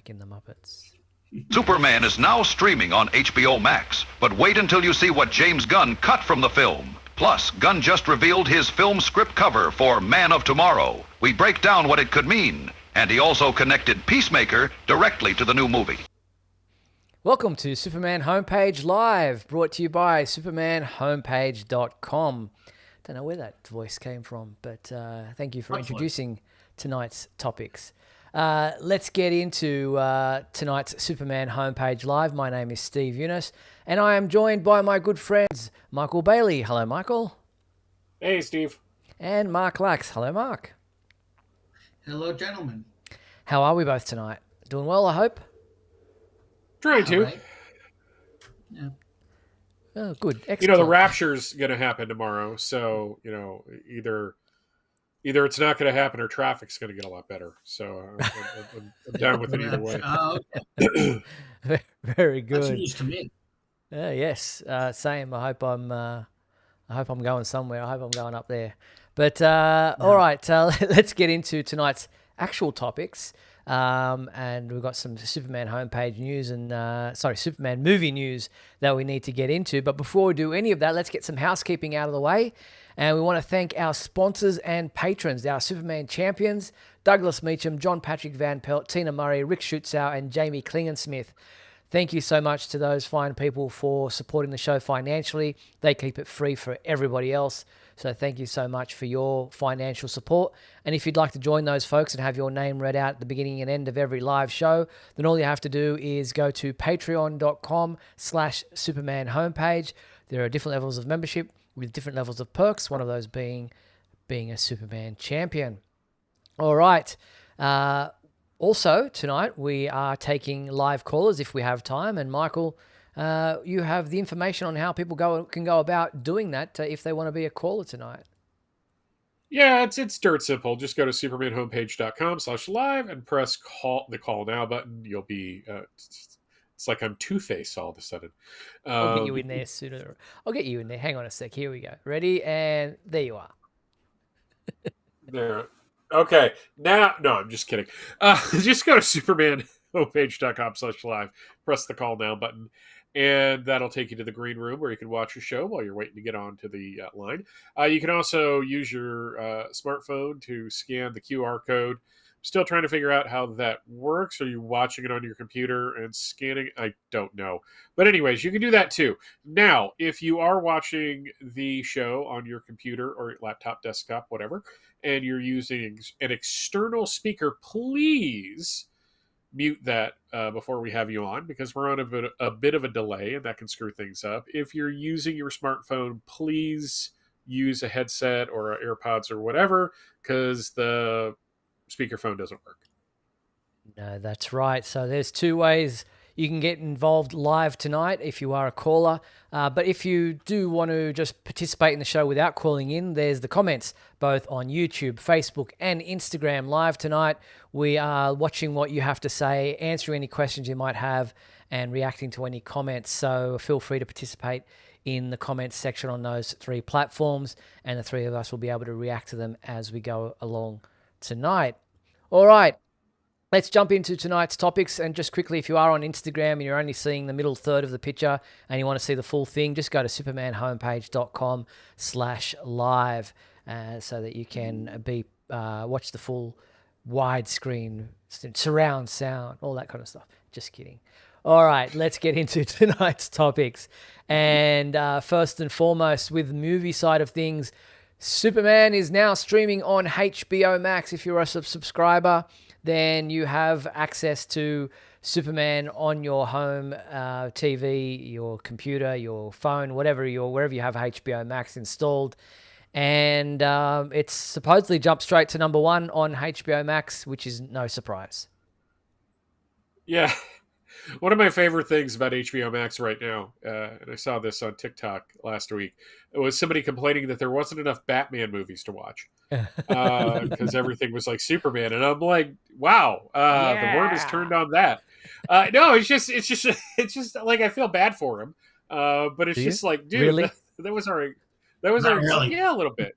back in the Muppets. Superman is now streaming on HBO Max, but wait until you see what James Gunn cut from the film. Plus, Gunn just revealed his film script cover for Man of Tomorrow. We break down what it could mean, and he also connected Peacemaker directly to the new movie. Welcome to Superman Homepage Live, brought to you by supermanhomepage.com. Don't know where that voice came from, but thank you for introducing tonight's topics. Let's get into tonight's Superman Homepage Live. My name is Steve Eunice, and I am joined by my good friends, Michael Bailey. Hello, Michael. Hey, Steve. And Mark Lax. Hello, Mark. Hello, gentlemen. How are we both tonight? Doing well, I hope? Trying to. Right. Yeah. Oh, good. Excellent. You know, the rapture's going to happen tomorrow, so, you know, either it's not going to happen or traffic's going to get a lot better. So I'm down with it either way. Okay. Very good. That's news to me. Yes, same. I hope I'm going somewhere. I hope I'm going up there. But all right, let's get into tonight's actual topics. And we've got some Superman homepage news and Superman movie news that we need to get into. But before we do any of that, let's get some housekeeping out of the way. And we want to thank our sponsors and patrons, our Superman champions, Douglas Meacham, John Patrick Van Pelt, Tina Murray, Rick Schutzow, and Jamie Klingensmith. Thank you so much to those fine people for supporting the show financially. They keep it free for everybody else. So thank you so much for your financial support. And if you'd like to join those folks and have your name read out at the beginning and end of every live show, then all you have to do is go to patreon.com/Superman homepage. There are different levels of membership with different levels of perks, one of those being a Superman champion. All right. Also, tonight we are taking live callers if we have time. And Michael, you have the information on how people can go about doing that if they want to be a caller tonight. Yeah, it's dirt simple. Just go to supermanhomepage.com/live and press the call now button. You'll be it's like I'm Two-Face all of a sudden. I'll get you in there sooner. I'll get you in there. Hang on a sec. Here we go. Ready? And there you are. There. Okay. Now, no, I'm just kidding. Just go to supermanhomepage.com/live, press the call now button, and that'll take you to the green room where you can watch your show while you're waiting to get onto the line. You can also use your smartphone to scan the QR code. Still trying to figure out how that works. Are you watching it on your computer and scanning? I don't know. But anyways, you can do that too. Now, if you are watching the show on your computer or laptop, desktop, whatever, and you're using an external speaker, please mute that before we have you on, because we're on a bit of a delay and that can screw things up. If you're using your smartphone, please use a headset or AirPods or whatever, because the speakerphone doesn't work. No, that's right. So there's two ways you can get involved live tonight if you are a caller. But if you do want to just participate in the show without calling in, there's the comments both on YouTube, Facebook, and Instagram live tonight. We are watching what you have to say, answering any questions you might have, and reacting to any comments. So feel free to participate in the comments section on those three platforms, and the three of us will be able to react to them as we go along tonight. All right, let's jump into tonight's topics. And just quickly, if you are on Instagram and you're only seeing the middle third of the picture and you want to see the full thing, just go to supermanhomepage.com/live so that you can watch the full widescreen, surround sound, all that kind of stuff. Just kidding. All right, let's get into tonight's topics. And first and foremost, with the movie side of things, Superman is now streaming on HBO Max. If you're a subscriber, then you have access to Superman on your home TV, your computer, your phone, wherever you have HBO Max installed. And it's supposedly jumped straight to number one on HBO Max, which is no surprise. Yeah. One of my favorite things about HBO Max right now, and I saw this on TikTok last week, it was somebody complaining that there wasn't enough Batman movies to watch because everything was like Superman, and I'm like, wow, the worm has turned on that. No, it's just like I feel bad for him, but it's just like, dude, really? that was already, yeah, a little bit.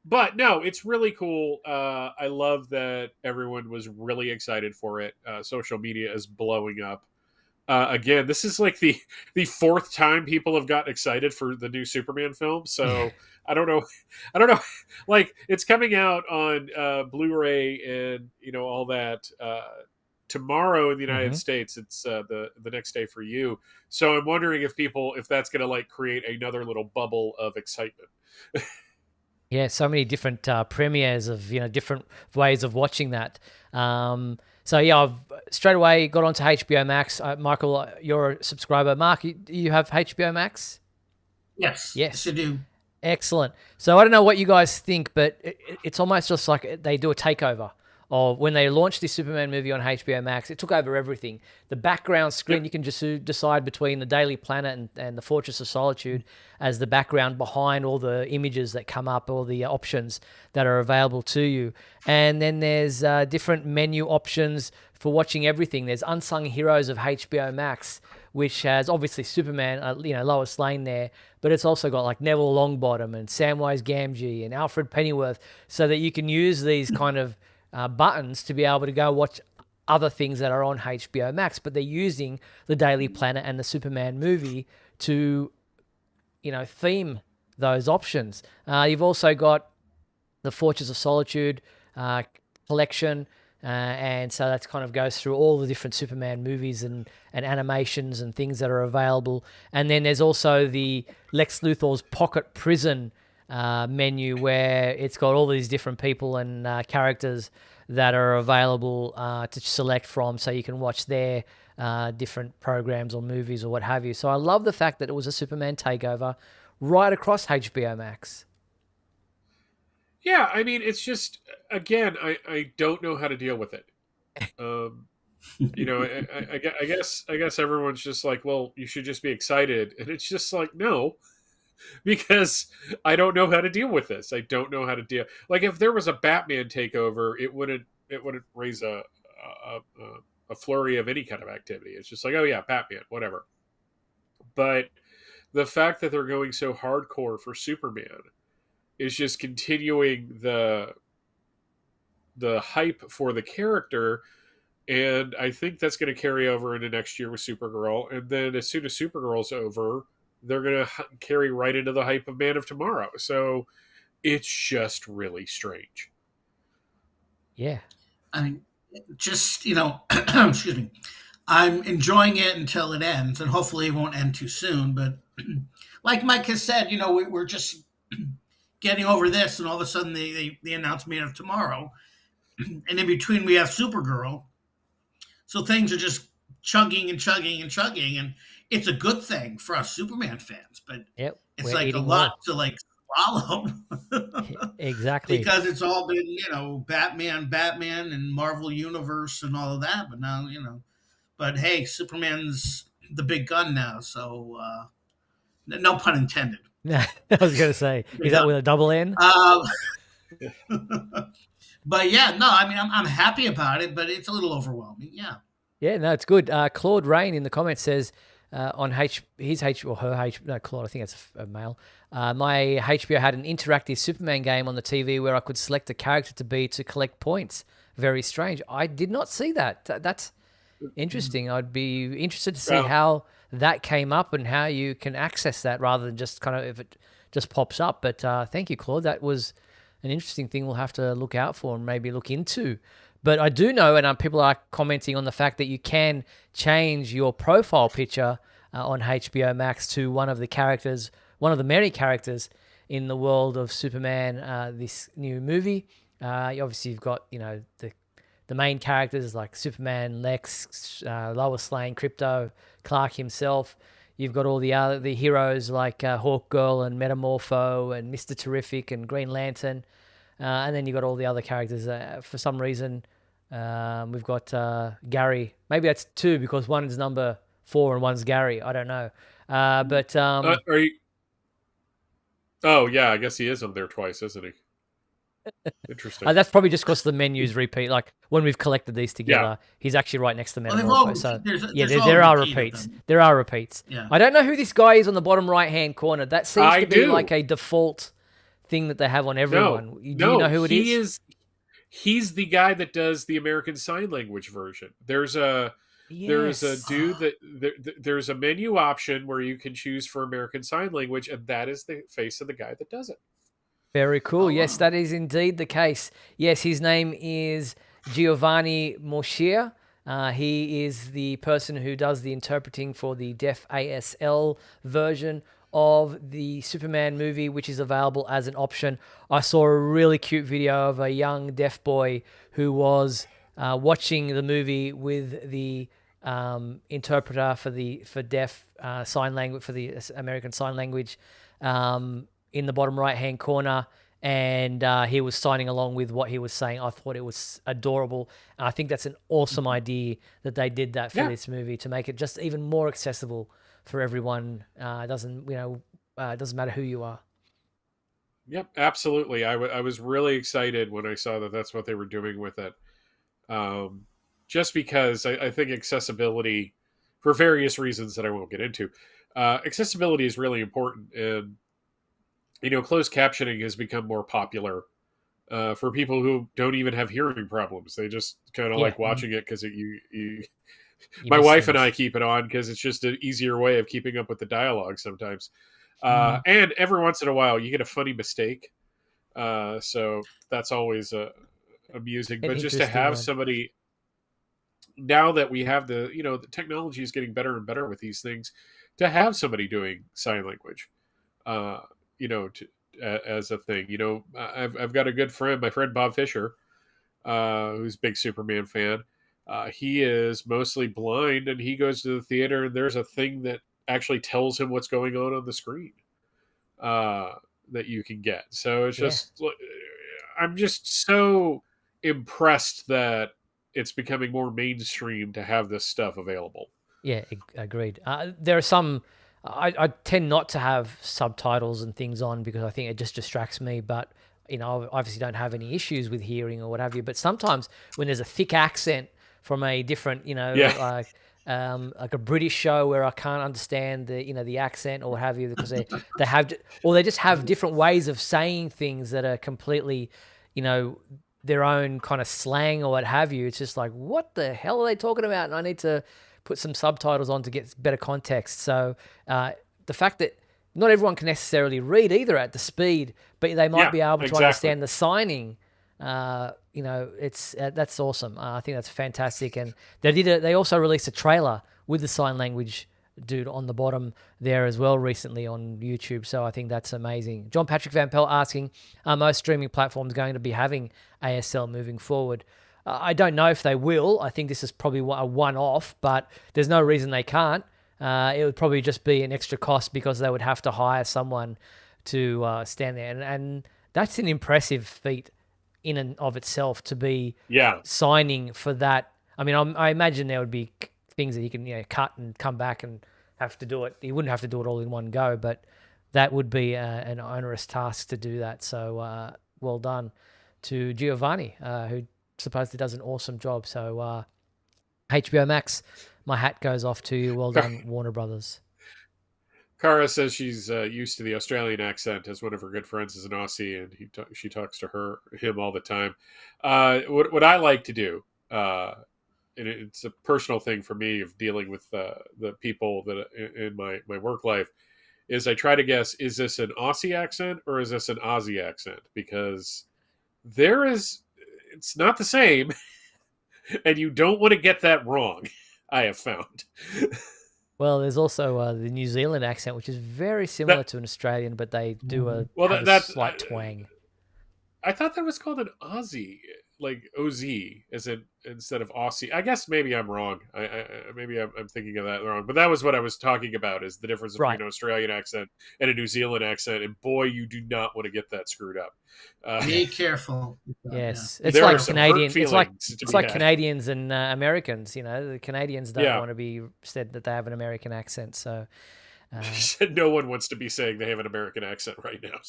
But no, it's really cool. I love that everyone was really excited for it. Social media is blowing up. Again, this is like the fourth time people have gotten excited for the new Superman film. So I don't know, I don't know. Like it's coming out on Blu-ray and all that tomorrow in the United States. It's the next day for you. So I'm wondering if that's going to like create another little bubble of excitement. Yeah, so many different premieres of different ways of watching that. So yeah, I've straight away got onto HBO Max. Michael, you're a subscriber. Mark, you have HBO Max? Yes. Yes. Yes, I do. Excellent. So I don't know what you guys think, but it's almost just like they do a takeover. Or when they launched this Superman movie on HBO Max, it took over everything. The background screen, you can just decide between the Daily Planet and the Fortress of Solitude as the background behind all the images that come up, all the options that are available to you. And then there's different menu options for watching everything. There's Unsung Heroes of HBO Max, which has obviously Superman, Lois Lane there, but it's also got like Neville Longbottom and Samwise Gamgee and Alfred Pennyworth, so that you can use these kind of buttons to be able to go watch other things that are on HBO Max, but they're using the Daily Planet and the Superman movie to, theme those options. You've also got the Fortress of Solitude collection, and so that kind of goes through all the different Superman movies and animations and things that are available. And then there's also the Lex Luthor's Pocket Prison menu, where it's got all these different people and characters that are available to select from, so you can watch their different programs or movies or what have you. So I love the fact that it was a Superman takeover right across HBO Max. Yeah, I mean, it's just again, I don't know how to deal with it. I guess everyone's just like, well, you should just be excited, and it's just like, no, because I don't know how to deal with this. I don't know how to deal. Like if there was a Batman takeover, it wouldn't raise a flurry of any kind of activity. It's just like, oh yeah, Batman, whatever. But the fact that they're going so hardcore for Superman is just continuing the hype for the character. And I think that's going to carry over into next year with Supergirl. And then as soon as Supergirl's over, they're going to carry right into the hype of Man of Tomorrow. So it's just really strange. Yeah. I mean, just, excuse me. I'm enjoying it until it ends, and hopefully it won't end too soon. But like Mike has said, we're just getting over this, and all of a sudden they announce Man of Tomorrow. And in between, we have Supergirl. So things are just chugging and chugging and chugging. And it's a good thing for us Superman fans, but Yep, it's like a lot to like swallow. Exactly. Because it's all been, Batman, and Marvel Universe and all of that. But now, but hey, Superman's the big gun now. So, no pun intended. I was going to say, is that with a double N? But yeah, no, I mean, I'm happy about it, but it's a little overwhelming. Yeah. Yeah, no, it's good. Claude Rain in the comments says on Claude, I think it's a male. My HBO had an interactive Superman game on the TV where I could select a character to be to collect points. Very strange. I did not see that. That's interesting. I'd be interested to see how that came up and how you can access that rather than just kind of if it just pops up. But thank you, Claude. That was an interesting thing we'll have to look out for and maybe look into. But I do know, and people are commenting on the fact that you can change your profile picture on HBO Max to one of the many characters in the world of Superman, this new movie. Obviously, you've got, the main characters like Superman, Lex, Lois Lane, Krypto, Clark himself. You've got all the heroes like Hawkgirl and Metamorpho and Mr. Terrific and Green Lantern. And then you've got all the other characters. For some reason, we've got Gary. Maybe that's two because one is number 4 and one's Gary. I don't know. Are you? Oh yeah, I guess he is on there twice, isn't he? Interesting. That's probably just because the menus repeat. Like when we've collected these together, he's actually right next to Metamorpho. So there are repeats. There are repeats. Yeah. I don't know who this guy is on the bottom right-hand corner. That seems to be like a default thing that they have on No, everyone. Do you know no, who it is? he's the guy that does the American Sign Language version. There's a Yes. dude that there's a menu option where you can choose for American Sign Language, and that is the face of the guy that does it. Very cool. Oh Yes, wow. that is indeed the case. Yes, his name is Giovanni Morchia. He is the person who does the interpreting for the deaf ASL version of the Superman movie, which is available as an option. I saw a really cute video of a young deaf boy who was watching the movie with the interpreter for deaf sign language for the American Sign Language in the bottom right hand corner, and he was signing along with what he was saying. I thought it was adorable, and I think that's an awesome idea that they did that for Yeah. this movie to make it just even more accessible for everyone. It doesn't it doesn't matter who you are. Yep, absolutely. I was really excited when I saw that that's what they were doing with it. Um, just because I think accessibility, for various reasons that I won't get into, accessibility is really important. And, closed captioning has become more popular for people who don't even have hearing problems. They just kind of Yeah, like watching it because you you my miss wife and I things. keep it on because it's just an easier way of keeping up with the dialogue sometimes. Mm. And every once in a while, you get a funny mistake. So that's always amusing. An But just to interesting have one. somebody, now that we have the technology is getting better and better with these things, to have somebody doing sign language, uh, as a thing. I've got a good friend, my friend Bob Fisher, who's a big Superman fan. He is mostly blind, and he goes to the theater, and there's a thing that actually tells him what's going on the screen, uh, that you can get. So it's Yeah. just, I'm just so impressed that it's becoming more mainstream to have this stuff available. Yeah, agreed. There are some. I tend not to have subtitles and things on because I think it just distracts me. But I obviously don't have any issues with hearing or what have you. But sometimes when there's a thick accent from a different, Yeah, like a British show where I can't understand the accent or what have you because they have or they just have different ways of saying things that are completely, you know, their own kind of slang or what have you. It's just like, what the hell are they talking about? And I need to put some subtitles on to get better context. So the fact that not everyone can necessarily read either at the speed, but they might yeah, be able to exactly. understand the signing. It's that's awesome. I think that's fantastic. And they also released a trailer with the sign language dude on the bottom there as well recently on YouTube. So I think that's amazing. John Patrick Van Pelt asking, are most streaming platforms going to be having ASL moving forward? I don't know if they will. I think this is probably a one-off, but there's no reason they can't. It would probably just be an extra cost because they would have to hire someone to stand there. And that's an impressive feat in and of itself to be Yeah, signing for that. I mean, I imagine there would be things that he can cut and come back and have to do it. He wouldn't have to do it all in one go, but that would be an onerous task to do that. So well done to Giovanni, who supposedly does an awesome job. So HBO Max, my hat goes off to you. Well done, Warner Brothers. Kara says she's used to the Australian accent, as one of her good friends is an Aussie, and she talks to him all the time. What I like to do, and it's a personal thing for me of dealing with the people that in my work life, is I try to guess, is this an Aussie accent or is this an Aussie accent? Because it's not the same, and you don't want to get that wrong. I have found Well, there's also the New Zealand accent, which is very that. similar to an Australian, but they do Well, have a that's slight twang. I thought that was called an Aussie, like OZ, as in instead of Aussie. I guess maybe I'm wrong. Maybe I'm thinking of that wrong. But that was what I was talking about: is the difference between Right. an Australian accent and a New Zealand accent. And boy, you do not want to get that screwed up. Be Yes. careful. Yeah. Yes. It's There are like some hurt Canadian. It's like feelings to it's be like had. Canadians and Americans. The Canadians don't Yeah, want to be said that they have an American accent. So uh, no one wants to be saying they have an American accent right now.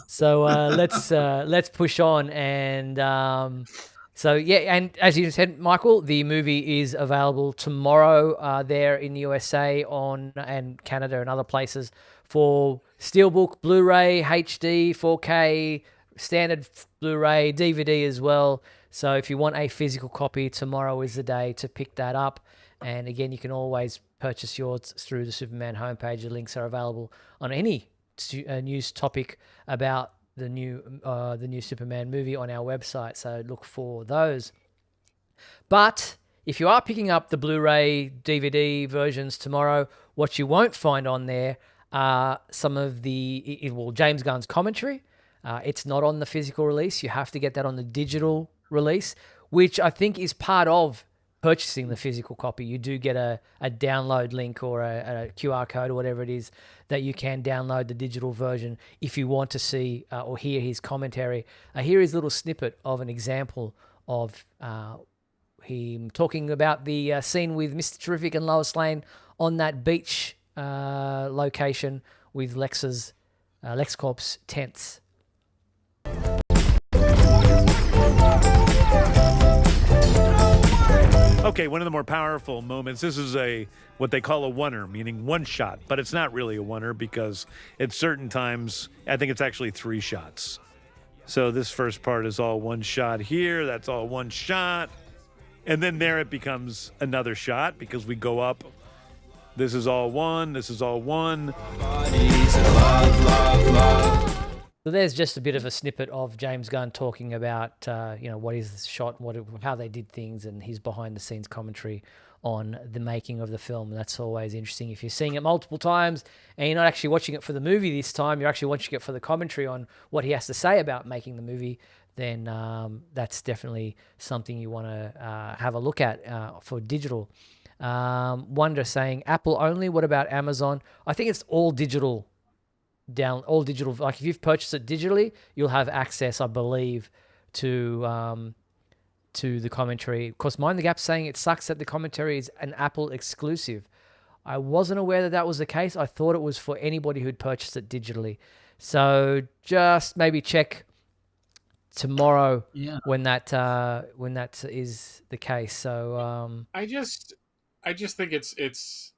So let's push on and so yeah, and as you said, Michael, the movie is available tomorrow there in the USA on and Canada and other places for Steelbook, Blu-ray, HD, 4K, standard Blu-ray, DVD as well. So if you want a physical copy, tomorrow is the day to pick that up. And again, you can always purchase yours through the Superman homepage. The links are available on any news topic about the new Superman movie on our website. So look for those. But if you are picking up the Blu-ray, DVD versions tomorrow, what you won't find on there are some of James Gunn's commentary. It's not on the physical release. You have to get that on the digital release, which I think is part of purchasing the physical copy. You do get a download link or a QR code or whatever it is that you can download the digital version if you want to see or hear his commentary. Here is a little snippet of an example of him talking about the scene with Mr. Terrific and Lois Lane on that beach location with LexCorp's tents. Okay, one of the more powerful moments. This is what they call a oneer, meaning one shot, but it's not really a oneer because at certain times, I think it's actually 3 shots. So this first part is all one shot here. That's all one shot. And then there it becomes another shot because we go up. This is all one. This is all one. So there's just a bit of a snippet of James Gunn talking about, what is the shot, how they did things, and his behind-the-scenes commentary on the making of the film. And that's always interesting. If you're seeing it multiple times and you're not actually watching it for the movie this time, you're actually watching it for the commentary on what he has to say about making the movie, then that's definitely something you want to have a look at for digital. Wonder saying, Apple only, what about Amazon? I think it's all digital. All digital. Like if you've purchased it digitally, you'll have access, I believe, to the commentary. Of course, Mind the Gap saying it sucks that the commentary is an Apple exclusive. I wasn't aware that was the case. I thought it was for anybody who'd purchased it digitally. So just maybe check tomorrow when that is the case. So I just think it's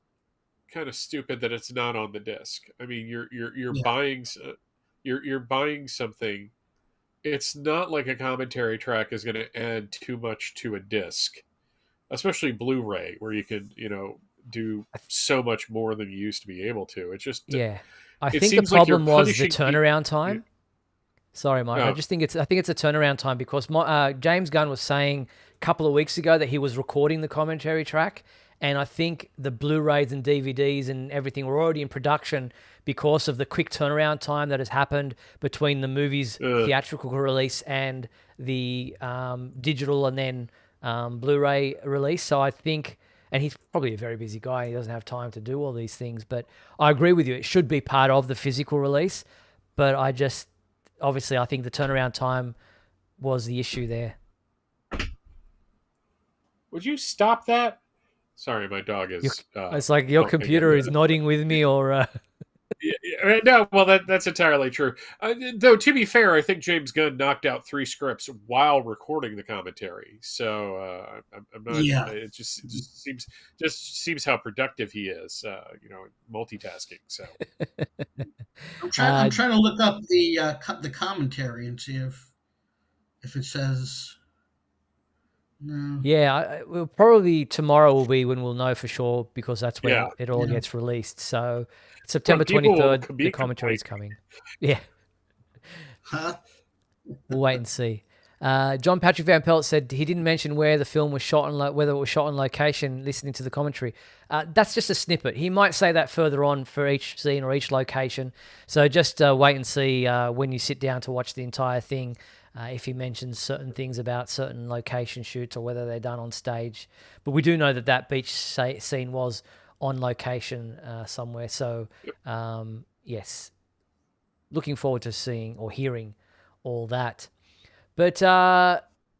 kind of stupid that it's not on the disc. I mean, you're buying you're buying something. It's not like a commentary track is going to add too much to a disc, especially Blu-ray, where you can do so much more than you used to be able to. It's just I think the problem was the turnaround time. Sorry, Mike. Oh. I think it's a turnaround time because James Gunn was saying a couple of weeks ago that he was recording the commentary track. And I think the Blu-rays and DVDs and everything were already in production because of the quick turnaround time that has happened between the movie's theatrical release and the digital and then Blu-ray release. So I think, and he's probably a very busy guy. He doesn't have time to do all these things. But I agree with you. It should be part of the physical release. But obviously, I think the turnaround time was the issue there. Would you stop that? Sorry, my dog is... it's like your computer is nodding with me or... No, well, that's entirely true. Though, to be fair, I think James Gunn knocked out 3 scripts while recording the commentary. So I'm not... Yeah. It just seems how productive he is, multitasking. So I'm trying to look up the commentary and see if it says... No. Yeah, probably tomorrow will be when we'll know for sure because that's when it all gets released. So September 23rd, the commentary is coming. Yeah. Huh? We'll wait and see. John Patrick Van Pelt said he didn't mention where the film was shot and whether it was shot on location, listening to the commentary. That's just a snippet. He might say that further on for each scene or each location. So just wait and see when you sit down to watch the entire thing. If he mentions certain things about certain location shoots or whether they're done on stage. But we do know that beach scene was on location somewhere. So, yes, looking forward to seeing or hearing all that. But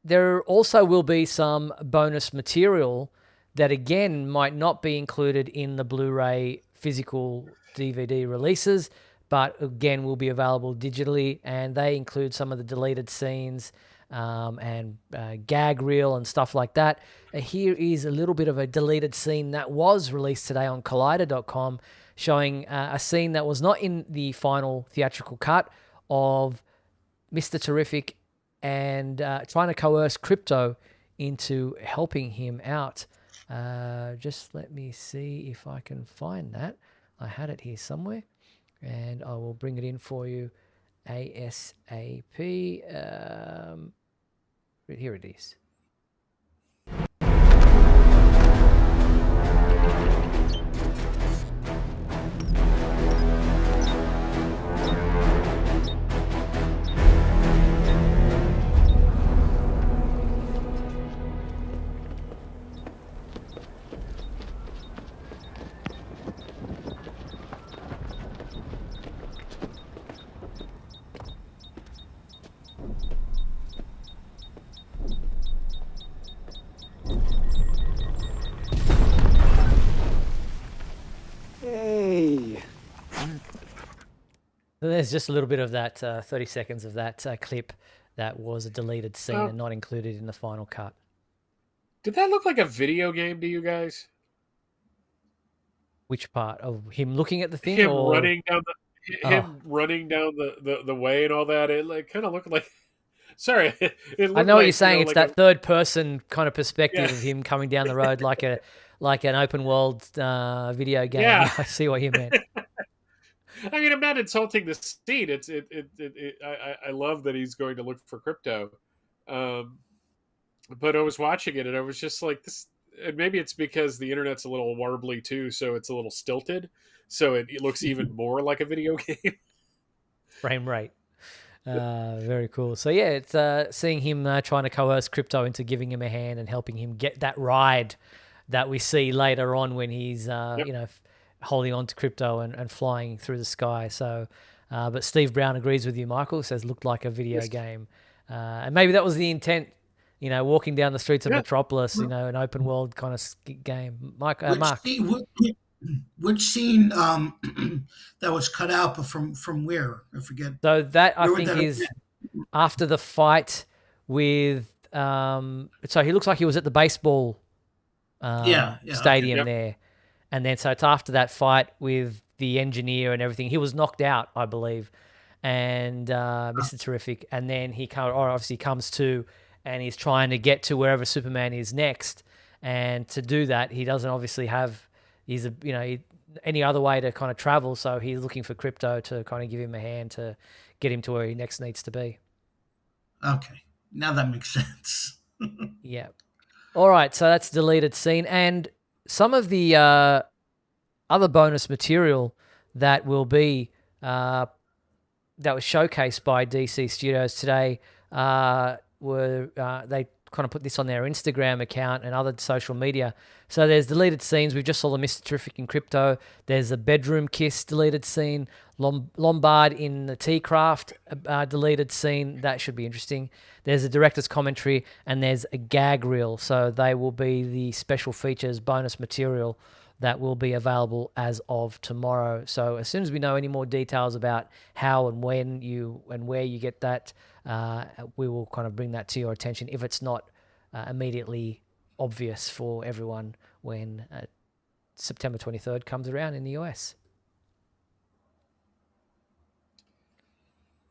there also will be some bonus material that, again, might not be included in the Blu-ray physical DVD releases, but again will be available digitally, and they include some of the deleted scenes, and gag reel and stuff like that. Here is a little bit of a deleted scene that was released today on Collider.com, showing a scene that was not in the final theatrical cut of Mr. Terrific and trying to coerce Krypto into helping him out. Just let me see if I can find that. I had it here somewhere, and I will bring it in for you ASAP. Here it is. There's just a little bit of that 30 seconds of that clip that was a deleted scene and not included in the final cut. Did that look like a video game to you guys? Which part of him looking at the thing? Him or... running down the way and all that. It like kind of looked like. Sorry, I know what you're saying. It's that third person kind of perspective of him coming down the road like an open world video game. Yeah. I see what you meant. I mean, I'm not insulting the scene. I love that he's going to look for Krypto, but I was watching it and I was just like this. And maybe it's because the internet's a little warbly too, so it's a little stilted, so it looks even more like a video game. Frame rate. Very cool. So yeah, it's seeing him trying to coerce Krypto into giving him a hand and helping him get that ride that we see later on when he's holding on to Krypto and flying through the sky. So, but Steve Brown agrees with you, Michael. Says looked like a video game, and maybe that was the intent. Walking down the streets of Metropolis, an open world kind of game. Mark. Which scene that was cut out from where? I forget. So that I think is after the fight with. So he looks like he was at the baseball stadium there, and then so it's after that fight with the engineer and everything. He was knocked out, I believe, and Mr. Terrific, and then he obviously comes to, and he's trying to get to wherever Superman is next, and to do that, he doesn't obviously have. He's any other way to kind of travel, so he's looking for Krypto to kind of give him a hand to get him to where he next needs to be. Okay, now that makes sense. Yeah. All right, so that's deleted scene, and some of the other bonus material that will be that was showcased by DC Studios today were they kind of put this on their Instagram account and other social media. So there's deleted scenes. We just saw the Mr. Terrific in Krypto. There's a bedroom kiss deleted scene. Lombard in the tea craft deleted scene. That should be interesting. There's a director's commentary and there's a gag reel. So they will be the special features, bonus material that will be available as of tomorrow. So as soon as we know any more details about how and when and where you get that, we will kind of bring that to your attention if it's not immediately obvious for everyone when September 23rd comes around in the US.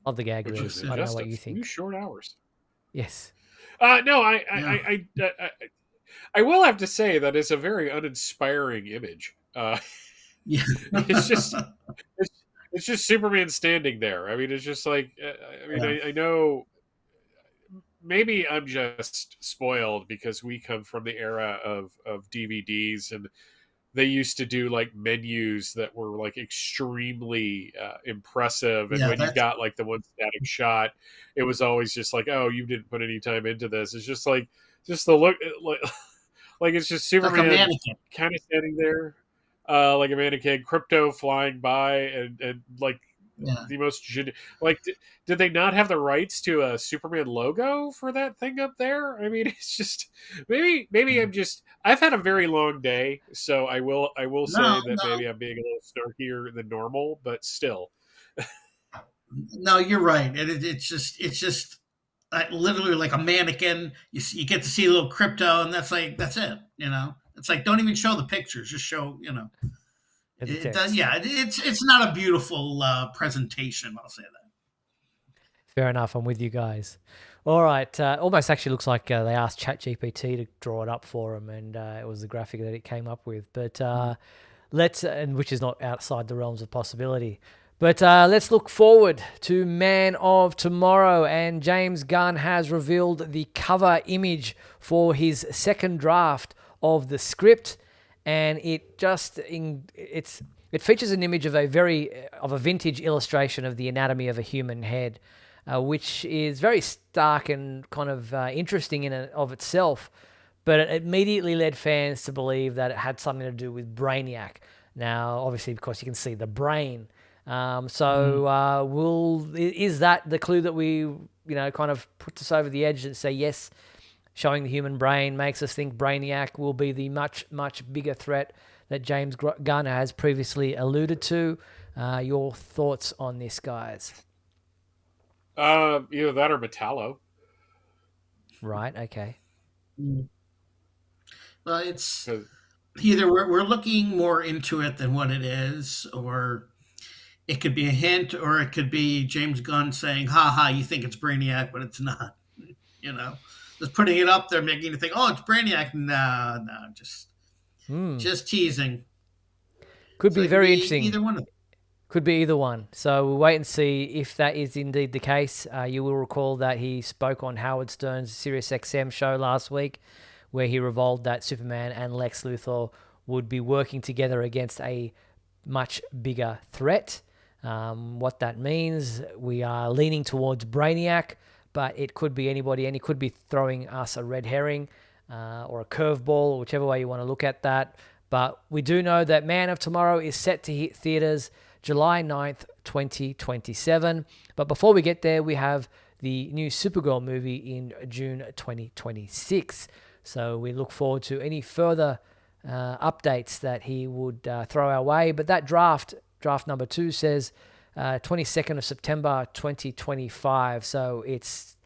Love the gag reel. I don't know what you think. Few short hours. Yes. No, I will have to say that it's a very uninspiring image. It's just Superman standing there. I mean, it's just like, I know maybe I'm just spoiled because we come from the era of DVDs and they used to do like menus that were like extremely impressive. And when you got like the one static shot, it was always just like, oh, you didn't put any time into this. It's just like, just the look, like it's just Superman like kind of standing there, like a mannequin, Krypto flying by, and like the most did they not have the rights to a Superman logo for that thing up there? I mean, it's just maybe I've had a very long day, so I will say that maybe I'm being a little snarkier than normal, but still. No, you're right, and it's just literally like a mannequin. You get to see a little Krypto, and that's it. It's like don't even show the pictures, just show The it does. text. Yeah, it's not a beautiful presentation. I'll say that. Fair enough. I'm with you guys. All right. Almost actually looks like they asked ChatGPT to draw it up for them, and it was the graphic that it came up with. But and which is not outside the realms of possibility. But let's look forward to Man of Tomorrow, and James Gunn has revealed the cover image for his second draft of the script, and it features an image of a vintage illustration of the anatomy of a human head. Which is very stark and kind of interesting in and of itself, but it immediately led fans to believe that it had something to do with Brainiac. Now, obviously, because you can see the brain. Is that the clue that we, kind of puts us over the edge and say, yes, showing the human brain makes us think Brainiac will be the much, much bigger threat that James Gunn has previously alluded to? Your thoughts on this, guys? Either that or Metallo. Right. Okay. Well, it's either we're looking more into it than what it is, or it could be a hint, or it could be James Gunn saying, "Ha ha, you think it's Brainiac, but it's not." Just putting it up there, making you think, "Oh, it's Brainiac." No, just teasing. Could be very interesting. Either one of them. Could be either one. So we'll wait and see if that is indeed the case. You will recall that he spoke on Howard Stern's SiriusXM show last week, where he revealed that Superman and Lex Luthor would be working together against a much bigger threat. What that means, we are leaning towards Brainiac, but it could be anybody, and he could be throwing us a red herring or a curveball, or whichever way you want to look at that. But we do know that Man of Tomorrow is set to hit theaters July 9th, 2027. But before we get there, we have the new Supergirl movie in June 2026. So we look forward to any further updates that he would throw our way. But that draft number 2 says 22nd of September, 2025. So it's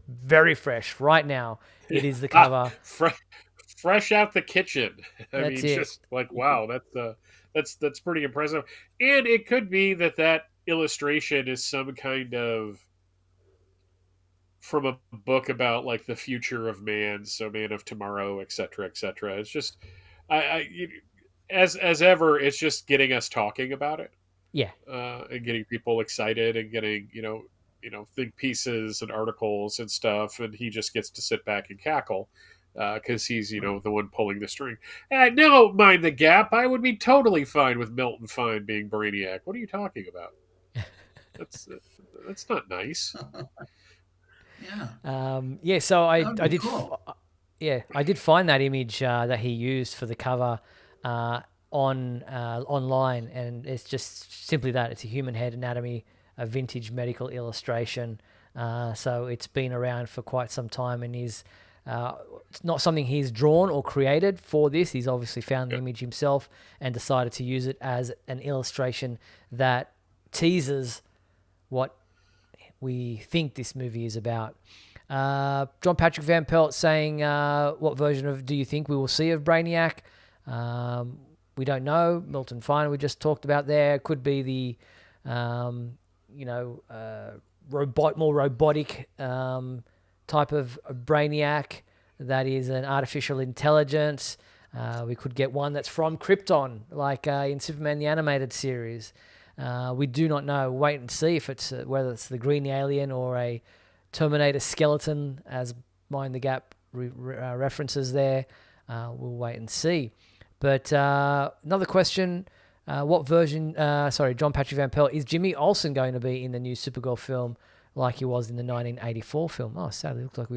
very fresh right now. It is the cover. Fresh out the kitchen. That's just like, wow, that's pretty impressive. And it could be that illustration is some kind of from a book about like the future of man, so Man of Tomorrow, etc., etc. It's just, as ever, it's just getting us talking about it, and getting people excited and getting think pieces and articles and stuff, and he just gets to sit back and cackle. Because he's, the one pulling the string. Don't mind the Gap. I would be totally fine with Milton Fine being Brainiac. What are you talking about? That's not nice. So I did. Cool. I did find that image that he used for the cover online, and it's just simply that. It's a human head anatomy, a vintage medical illustration. So it's been around for quite some time, and is. It's not something he's drawn or created for this. He's obviously found the image himself and decided to use it as an illustration that teases what we think this movie is about. John Patrick Van Pelt saying, what version do you think we will see of Brainiac? We don't know. Milton Fine, we just talked about there. Could be the, more robotic type of Brainiac that is an artificial intelligence. We could get one that's from Krypton, like in Superman the Animated Series. We do not know. Wait and see if it's whether it's the green alien or a Terminator skeleton, as Mind the Gap references there. We'll wait and see. But another question. What version, John Patrick Van Pelt, is Jimmy Olsen going to be in the new Supergirl film like he was in the 1984 film? Oh, sadly, it looks like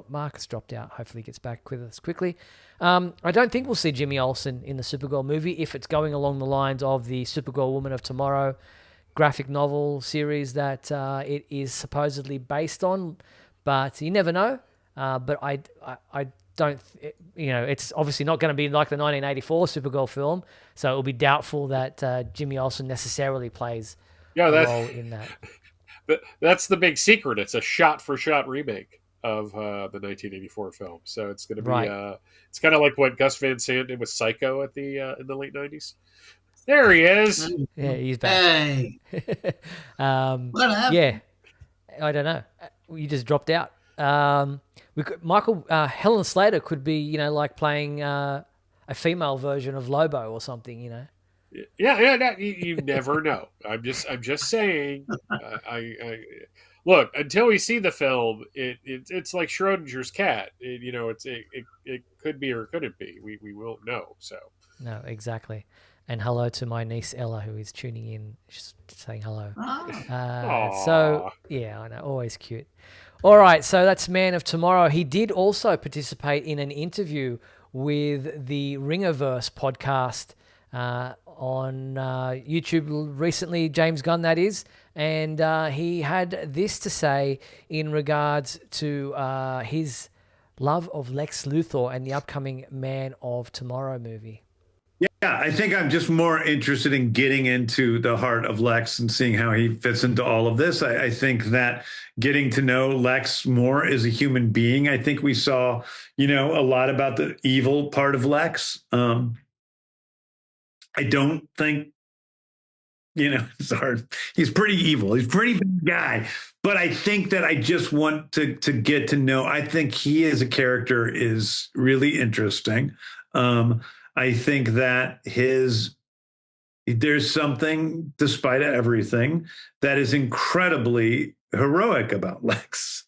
Marcus dropped out. Hopefully he gets back with us quickly. I don't think we'll see Jimmy Olsen in the Supergirl movie if it's going along the lines of the Supergirl Woman of Tomorrow graphic novel series that it is supposedly based on. But you never know. But I don't, it's obviously not going to be like the 1984 Supergirl film, so it will be doubtful that Jimmy Olsen necessarily plays a role in that. That's the big secret. It's a shot-for-shot remake of the 1984 film. So it's going to be Right. it's kind of like what Gus Van Sant did with Psycho at the in the late 90s. There he is. Yeah, he's back. Hey, what happened? Yeah, I don't know. You just dropped out. Michael Helen Slater could be, like playing a female version of Lobo or something. Yeah. You never know. I'm just saying. I look, until we see the film. It's like Schrodinger's cat. It could be or couldn't be. We won't know. So No, exactly. And hello to my niece Ella, who is tuning in, just saying hello. So yeah, I know, always cute. All right, so that's Man of Tomorrow. He did also participate in an interview with the Ringerverse podcast on YouTube recently, James Gunn, that is, and he had this to say in regards to his love of Lex Luthor and the upcoming Man of Tomorrow movie. Yeah, I think I'm just more interested in getting into the heart of Lex and seeing how he fits into all of this. I think that getting to know Lex more as a human being, I think we saw, a lot about the evil part of Lex. I don't think, it's hard. He's pretty evil. He's a pretty bad guy. But I think that I just want to get to know. I think he as a character is really interesting. I think that there's something, despite everything, that is incredibly heroic about Lex.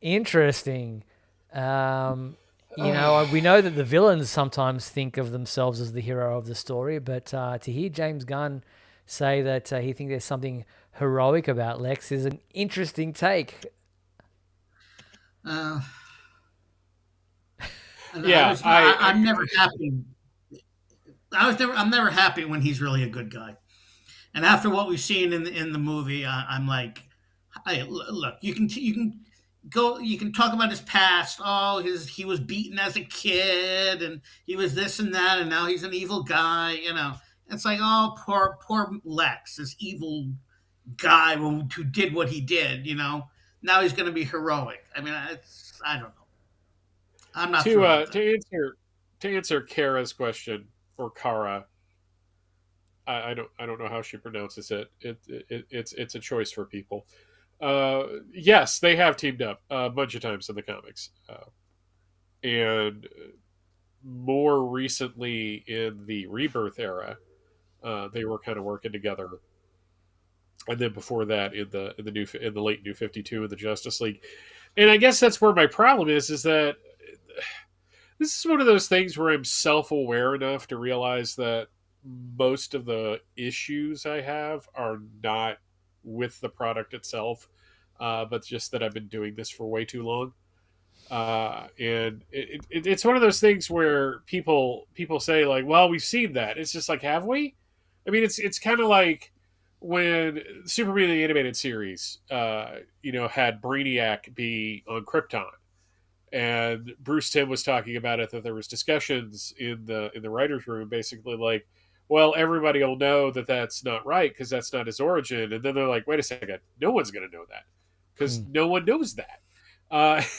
Interesting. We know that the villains sometimes think of themselves as the hero of the story, but to hear James Gunn say that he thinks there's something heroic about Lex is an interesting take. I'm never happy. I'm never happy when he's really a good guy. And after what we've seen in the movie, I'm like, hey, look, you can talk about his past. Oh, he was beaten as a kid, and he was this and that, and now he's an evil guy. It's like, oh, poor Lex, this evil guy who did what he did. Now he's going to be heroic. I mean, I don't know. I'm not to answer Kara's question, or Kara. I don't know how she pronounces it. It's a choice for people. Yes, they have teamed up a bunch of times in the comics, and more recently in the Rebirth era, they were kind of working together. And then before that, in the late New 52 in the Justice League, and I guess that's where my problem is that this is one of those things where I'm self-aware enough to realize that most of the issues I have are not with the product itself, but just that I've been doing this for way too long. And it's one of those things where people say like, well, we've seen that. It's just like, have we? I mean, it's kind of like when Superman the Animated Series, had Brainiac be on Krypton. And Bruce Timm was talking about it, that there was discussions in the writer's room, basically like, well, everybody will know that that's not right because that's not his origin. And then they're like, wait a second, no one's going to know that because no one knows that.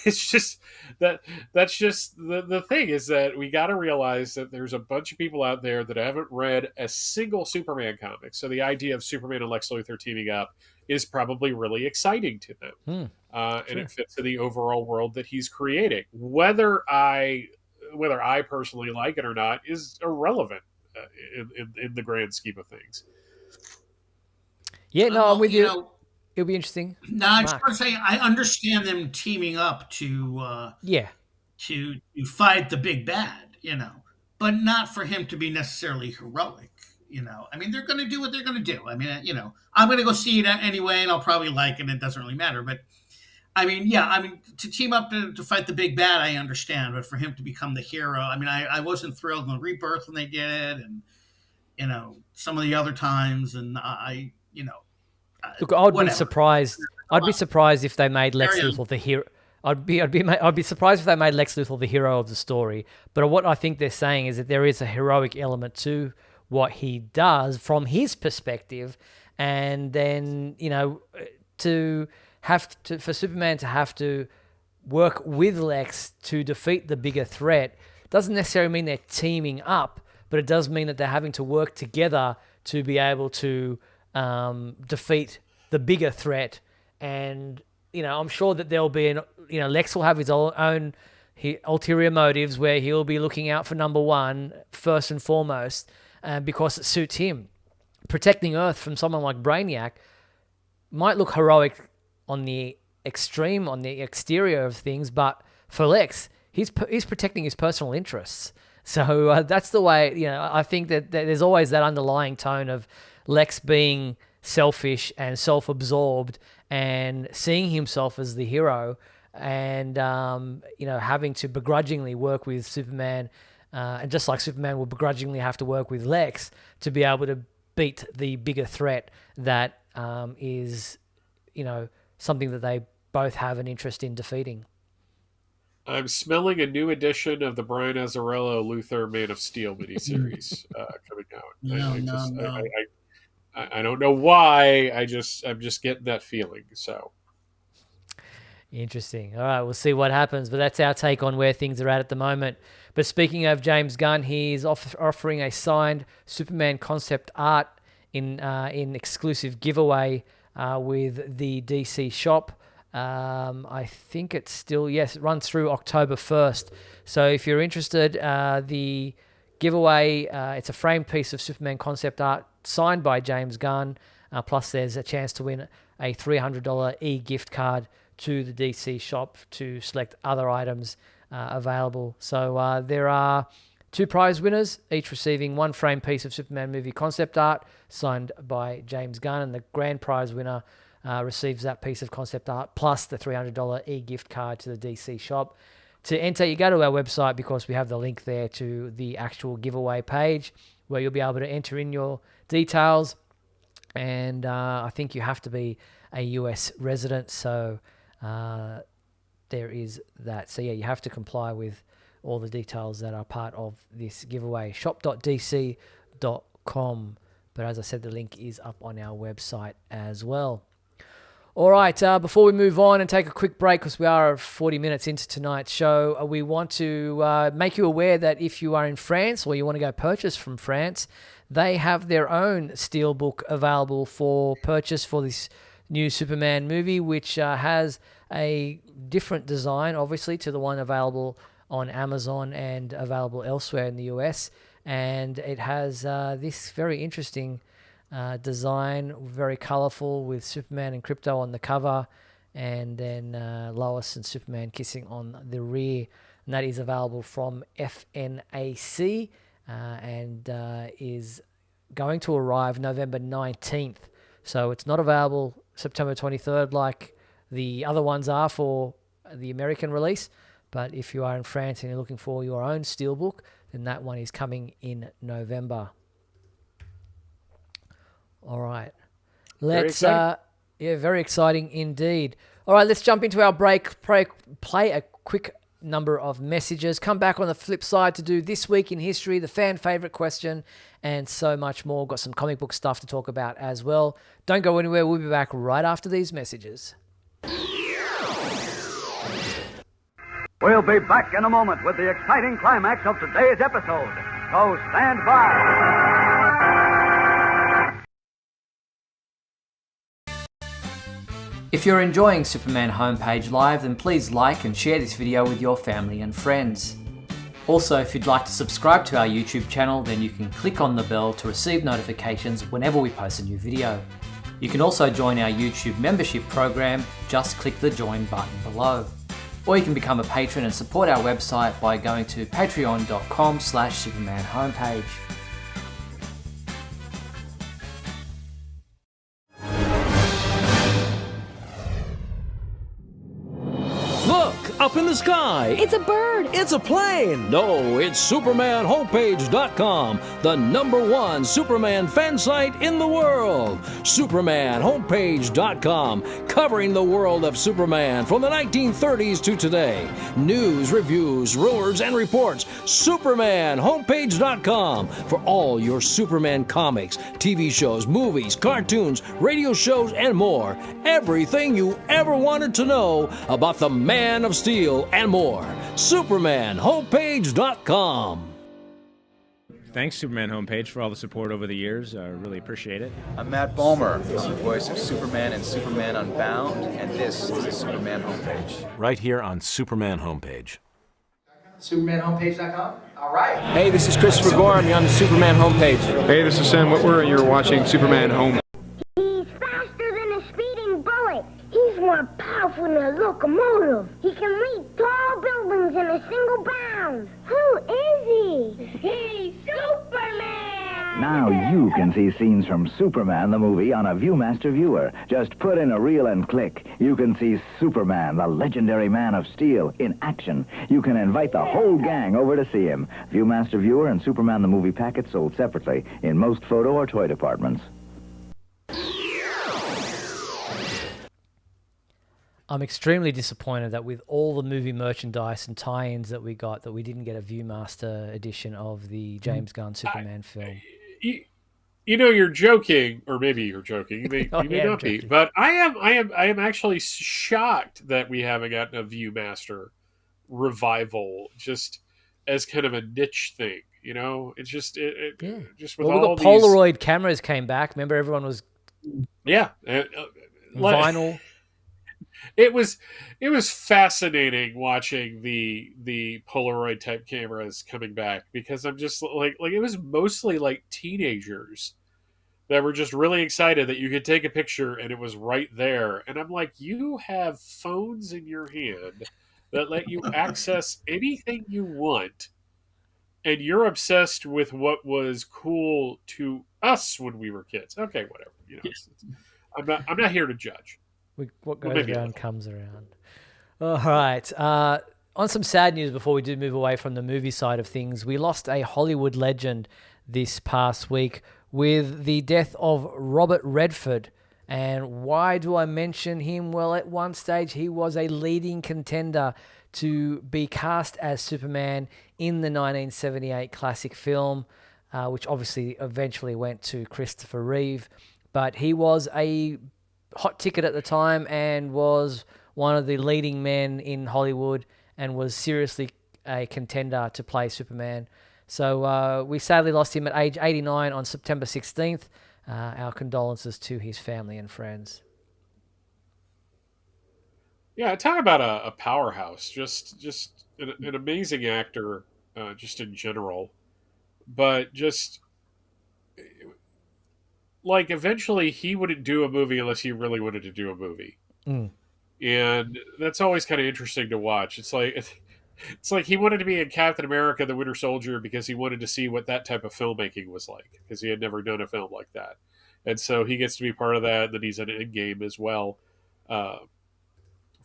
It's just that's just the thing is that we got to realize that there's a bunch of people out there that haven't read a single Superman comic. So the idea of Superman and Lex Luthor teaming up is probably really exciting to them. And it fits in the overall world that he's creating. Whether I personally like it or not is irrelevant in the grand scheme of things. Yeah, no, I'm with you. It'll be interesting. No, I just want to say I understand them teaming up to fight the big bad, but not for him to be necessarily heroic. I mean, they're going to do what they're going to do. I mean, I'm going to go see it anyway, and I'll probably like it. It doesn't really matter. But I mean, to team up to fight the big bad, I understand. But for him to become the hero, I mean, I wasn't thrilled in the Rebirth when they did it, and some of the other times, and Look, I'd be surprised. I'd be surprised if they made Lex Luthor the hero. I'd be surprised if they made Lex Luthor the hero of the story. But what I think they're saying is that there is a heroic element to what he does from his perspective, and then for Superman to have to work with Lex to defeat the bigger threat doesn't necessarily mean they're teaming up, but it does mean that they're having to work together to be able to defeat the bigger threat. And I'm sure that there'll be Lex will have his own ulterior motives where he'll be looking out for number one first and foremost, because it suits him. Protecting Earth from someone like Brainiac might look heroic on the extreme, on the exterior of things, but for Lex, he's protecting his personal interests. So that's the way, I think that there's always that underlying tone of Lex being selfish and self-absorbed and seeing himself as the hero, and having to begrudgingly work with Superman, and just like Superman will begrudgingly have to work with Lex to be able to beat the bigger threat that is something that they both have an interest in defeating. I'm smelling a new edition of the Brian Azzarello Luthor Man of Steel miniseries coming out. I don't know why. I'm just getting that feeling. So interesting. All right, we'll see what happens. But that's our take on where things are at the moment. But speaking of James Gunn, he's offering a signed Superman concept art in exclusive giveaway with the DC shop. I think it's still, it runs through October 1st. So if you're interested, the giveaway, it's a framed piece of Superman concept art signed by James Gunn. Plus there's a chance to win a $300 e-gift card to the DC shop to select other items available. So there are 2 prize winners, each receiving 1 framed piece of Superman movie concept art signed by James Gunn, and the grand prize winner receives that piece of concept art plus the $300 e-gift card to the DC shop. To enter, you go to our website because we have the link there to the actual giveaway page where you'll be able to enter in your details. And I think you have to be a US resident, so there is that. So you have to comply with all the details that are part of this giveaway. shop.dc.com. But as I said, the link is up on our website as well. All right, before we move on and take a quick break, because we are 40 minutes into tonight's show, we want to make you aware that if you are in France or you want to go purchase from France, they have their own Steelbook available for purchase for this new Superman movie, which has a different design, obviously, to the one available on Amazon and available elsewhere in the US. And it has this very interesting design, very colorful, with Superman and Krypto on the cover, and then Lois and Superman kissing on the rear. And that is available from FNAC and is going to arrive November 19th. So it's not available September 23rd like the other ones are for the American release. But if you are in France and you're looking for your own Steelbook, then that one is coming in November. All right. Let's very exciting indeed. All right, let's jump into our break, play a quick number of messages, come back on the flip side to do This Week in History, the fan favorite question, and so much more. Got some comic book stuff to talk about as well. Don't go anywhere. We'll be back right after these messages. We'll be back in a moment with the exciting climax of today's episode. So stand by. If you're enjoying Superman Homepage Live, then please like and share this video with your family and friends. Also, if you'd like to subscribe to our YouTube channel, then you can click on the bell to receive notifications whenever we post a new video. You can also join our YouTube membership program, just click the join button below. Or you can become a patron and support our website by going to patreon.com/Superman Homepage. Look, up in the sky! sky. It's a bird. It's a plane. No, it's SupermanHomepage.com, the #1 Superman fan site in the world. SupermanHomepage.com, covering the world of Superman from the 1930s to today. News, reviews, rumors, and reports. SupermanHomepage.com for all your Superman comics, TV shows, movies, cartoons, radio shows, and more. Everything you ever wanted to know about the Man of Steel and more. SupermanHomepage.com. Thanks, Superman Homepage, for all the support over the years. I really appreciate it. I'm Matt Bomer. I'm the voice of Superman in Superman Unbound, and this is the Superman Homepage. Right here on Superman Homepage. SupermanHomepage.com? All right. Hey, this is Christopher Gorham. You're on the Superman Homepage. Hey, this is Sam Witwer, and you're watching Superman Home. He's faster than a speeding bullet. He's more powerful than a locomotive. He can leap tall buildings in a single bound. Who is he? He's Superman! Now you can see scenes from Superman the movie on a Viewmaster viewer. Just put in a reel and click. You can see Superman, the legendary Man of Steel, in action. You can invite the whole gang over to see him. Viewmaster viewer and Superman the movie packets sold separately in most photo or toy departments. I'm extremely disappointed that with all the movie merchandise and tie-ins that we got, that we didn't get a Viewmaster edition of the James Gunn Superman film. You know, you're joking, or maybe you're joking. You may, you may not be, but I am actually shocked that we haven't gotten a Viewmaster revival, just as kind of a niche thing. You know, it's just just with all the Polaroid cameras came back. Remember, everyone was vinyl. It was fascinating watching the Polaroid type cameras coming back, because I'm just like it was mostly like teenagers that were just really excited that you could take a picture and it was right there. And I'm like, you have phones in your hand that let you access anything you want, and you're obsessed with what was cool to us when we were kids. Okay, whatever. You know, I'm not here to judge. What goes around comes around. All right. On some sad news before we do move away from the movie side of things, we lost a Hollywood legend this past week with the death of Robert Redford. And why do I mention him? Well, at one stage, he was a leading contender to be cast as Superman in the 1978 classic film, which obviously eventually went to Christopher Reeve. But he was a hot ticket at the time and was one of the leading men in Hollywood and was seriously a contender to play Superman. So we sadly lost him at age 89 on September 16th. Our condolences to his family and friends. Yeah, talk about a powerhouse. Just an amazing actor, just in general. But just like eventually he wouldn't do a movie unless he really wanted to do a movie. And that's always kind of interesting to watch. It's like he wanted to be in Captain America the Winter Soldier because he wanted to see what that type of filmmaking was like, because he had never done a film like that. And so he gets to be part of that, and then he's in Endgame as well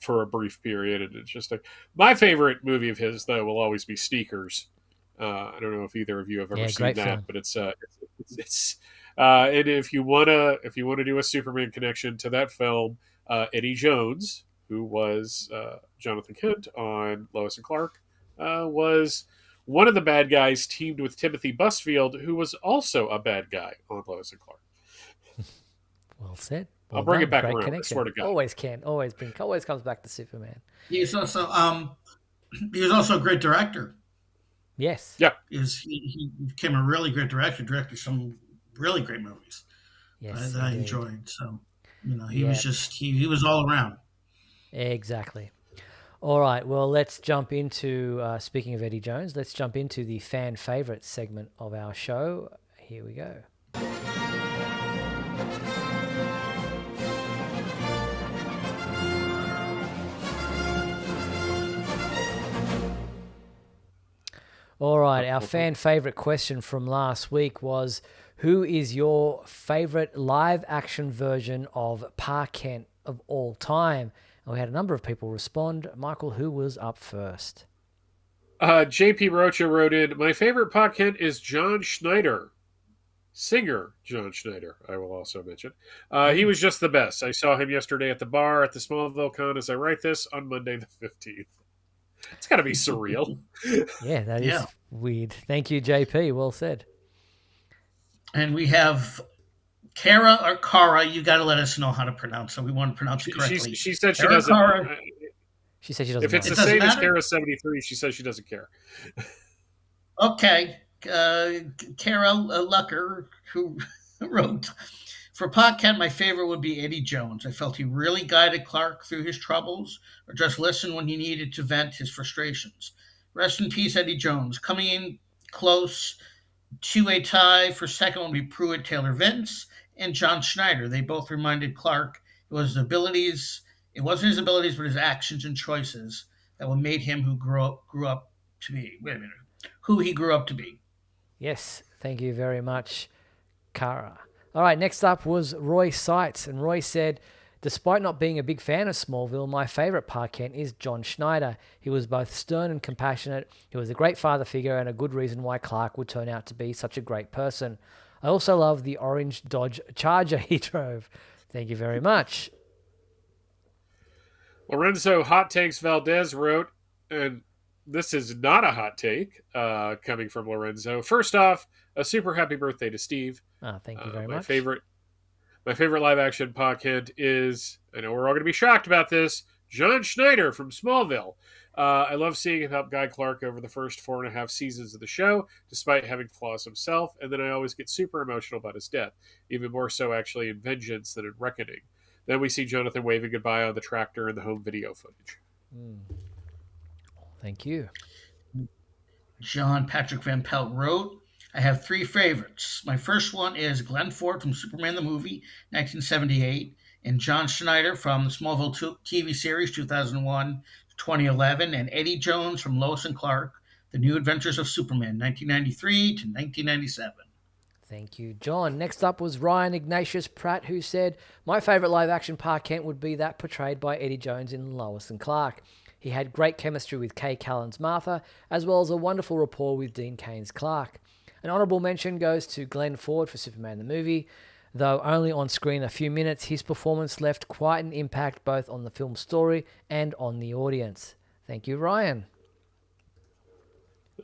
for a brief period. And it's just like, my favorite movie of his, though, will always be Sneakers. I don't know if either of you have ever seen that, film. But it's and if you wanna do a Superman connection to that film, Eddie Jones, who was Jonathan Kent on Lois and Clark, was one of the bad guys teamed with Timothy Busfield, who was also a bad guy on Lois and Clark. Well said. Well I'll bring it back around. Connection. I swear to God. Always comes back to Superman. He's also a great director. Yes. Yeah. He became a really great director. Directed some really great movies that I enjoyed. So, you know, he was all around. Exactly. All right. Well, let's jump into, speaking of Eddie Jones, let's jump into the fan favorite segment of our show. Here we go. All right, our fan favorite question from last week was, who is your favorite live action version of Pa Kent of all time? And we had a number of people respond. Michael, who was up first? JP Rocha wrote in, my favorite podcast is John Schneider. Singer John Schneider, I will also mention. He was just the best. I saw him yesterday at the bar at the Smallville Con as I write this on Monday the 15th. It's got to be surreal. Yeah, that is weird. Thank you, JP. Well said. And we have Kara or Kara. You got to let us know how to pronounce it. We want to pronounce it correctly. She said she Kara, doesn't. Kara. She said she doesn't. If it's know. the same as Kara 73, she says she doesn't care. Okay. Kara Lucker, who wrote, for podcast, my favorite would be Eddie Jones. I felt he really guided Clark through his troubles or just listened when he needed to vent his frustrations. Rest in peace, Eddie Jones. Coming in close to a tie for second would be Pruitt Taylor Vince and John Schneider. They both reminded Clark it wasn't his abilities, but his actions and choices that what made him who grew up to be. Wait a minute. Who he grew up to be. Yes, thank you very much, Kara. All right, next up was Roy Seitz, and Roy said, despite not being a big fan of Smallville, my favorite Park Kent is John Schneider. He was both stern and compassionate. He was a great father figure and a good reason why Clark would turn out to be such a great person. I also love the orange Dodge Charger he drove. Thank you very much. Lorenzo Hot Takes Valdez wrote, and this is not a hot take coming from Lorenzo. First off, a super happy birthday to Steve. Thank you very much. My favorite live action podcast is, I know we're all going to be shocked about this, John Schneider from Smallville. I love seeing him help Guy Clark over the first 4.5 seasons of the show, despite having flaws himself, and then I always get super emotional about his death, even more so actually in Vengeance than in Reckoning. Then we see Jonathan waving goodbye on the tractor in the home video footage. Thank you. John Patrick Van Pelt wrote, I have 3 favorites. My first one is Glenn Ford from Superman the Movie, 1978, and John Schneider from the Smallville TV series, 2001 to 2011, and Eddie Jones from Lois and Clark, The New Adventures of Superman, 1993 to 1997. Thank you, John. Next up was Ryan Ignatius Pratt, who said, my favorite live-action Park Kent would be that portrayed by Eddie Jones in Lois and Clark. He had great chemistry with Kay Callan's Martha, as well as a wonderful rapport with Dean Cain's Clark. An honourable mention goes to Glenn Ford for Superman the Movie. Though only on screen a few minutes, his performance left quite an impact both on the film's story and on the audience. Thank you, Ryan.